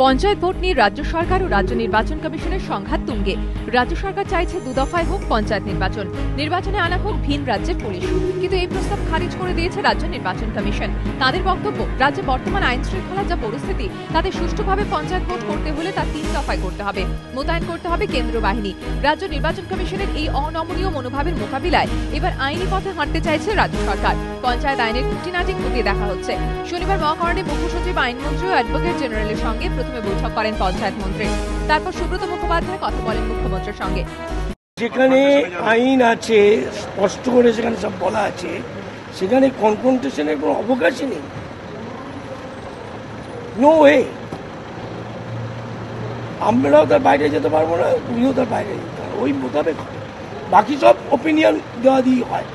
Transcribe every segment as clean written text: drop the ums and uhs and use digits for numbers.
Panchayat vote নিয়ে রাজ্য সরকার ও রাজ্য নির্বাচন কমিশনের সংঘাত তুঙ্গে। রাজ্য সরকার চাইছে দুদফায় হোক পঞ্চায়েত নির্বাচনে আনা হোক ভিন রাজ্যের পুলিশ, কিন্তু এই প্রস্তাব খারিজ করে দিয়েছে রাজ্য নির্বাচন কমিশন। তাদের বক্তব্য, রাজ্যে বর্তমান আইন শৃঙ্খলার যা পরিস্থিতি তাতে সুষ্ঠুভাবে পঞ্চায়েত ভোট করতে হলে তা 3 দফায় করতে হবে, মোতায়েন করতে হবে কেন্দ্রীয় বাহিনী। রাজ্য নির্বাচন কমিশনের এই অনমনীয় মনোভাবের মোকাবিলায় এবার আইনি পথে হাঁটতে চাইছে রাজ্য সরকার। পঞ্চায়েত আইনের খুঁটিনাটি খতিয়ে দেখা হচ্ছে। শনিবার মহাকরণে মুখ্য সচিব, আইনমন্ত্রী ও অ্যাডভোকেট জেনারেলের সঙ্গে প্রথমে বৈঠক করেন পঞ্চায়েত মন্ত্রী। তারপর সুব্রত মুখোপাধ্যায় কথা বলেন মুখ্যমন্ত্রীর সঙ্গে। যেখানে আইন আছে, স্পষ্ট করে সেখানে সব বলা আছে, সেখানে কনফ্রন্টেশনের কোনো অবকাশই নেই। No way. আমরাও তার বাইরে যেতে পারবো না, উনিও তার বাইরে যেতে পারবো, ওই মোতাবেক হবে। বাকি সব ওপিনিয়ন দেওয়া দিয়ে হয়।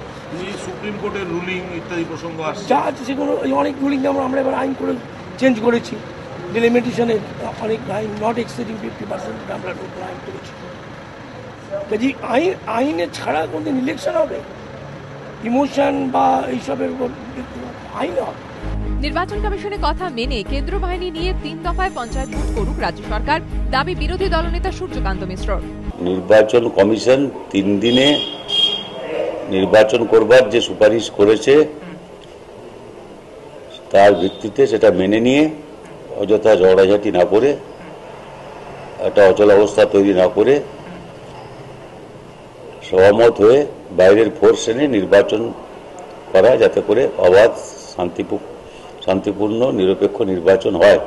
সুপ্রিম কোর্টের রুলিং ইত্যাদি প্রসঙ্গ আসছে, যা আছে সেগুলো অনেক রুলিং আমরা এবার আইন করে চেঞ্জ করেছি। ডিলিমিটেশনের অনেক আইন, নট এক্সিডিং 50% আমরা আইন করেছি। কাজে আইনে ছাড়া কোনদিন ইলেকশন হবে? ইমোশন বা এইসবের উপর আইন হবে। নির্বাচন কমিশনের কথা মেনে কেন্দ্র বাহিনী নিয়ে 3 দফায় পঞ্চায়েত ভোট করুক রাজ্য সরকার, দাবি বিরোধী দলনেতা সূর্যকান্ত মিশ্র। নির্বাচন কমিশন 3 দিনে নির্বাচন করবার যে সুপারিশ করেছে তার ভিত্তিতে সেটা মেনে নিয়ে অযথা ঝগড়াঝাটি না করে, একটা অচল অবস্থা তৈরি না করে, সহমত হয়ে বাইরের ফোর্স এনে নির্বাচন করা, যাতে করে অবাধ, শান্তিপূর্ণ, নিরপেক্ষ নির্বাচন হয়।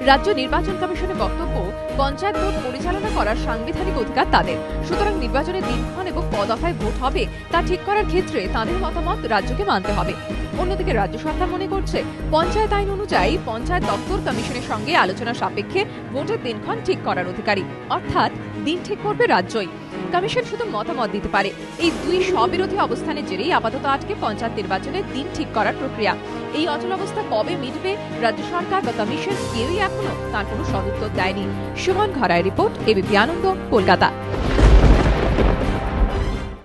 রাজ্য নির্বাচন কমিশনের বক্তব্য, পঞ্চায়েত ভোট পরিচালনা করার সাংবিধানিক অধিকার তাদের, সুতরাং নির্বাচনের দিনক্ষণ এবং কদফায় ভোট হবে তা ঠিক করার ক্ষেত্রে তাদের মতামত রাজ্যকে মানতে হবে। অন্যদিকে রাজ্য সরকার মনে করছে, পঞ্চায়েত আইন অনুযায়ী পঞ্চায়েত দপ্তর কমিশনের সঙ্গে আলোচনা সাপেক্ষে ভোটের দিনক্ষণ ঠিক করার অধিকারী, অর্থাৎ দিন ঠিক করবে রাজ্যই। কমিশন শুধু মতামত দিতে পারে। এই দুই স্ববিরোধী অবস্থানের জেরেই আপাতত আটকে পঞ্চায়েত নির্বাচনের দিন ঠিক করার প্রক্রিয়া। এই অচল অবস্থা কবে মিটবে, রাজ্য সরকার বা কমিশন কেউই এখনো তার কোনো সদুত্তর দেয়নি। সুমন ঘরায় রিপোর্ট, এবিপি আনন্দ, কলকাতা।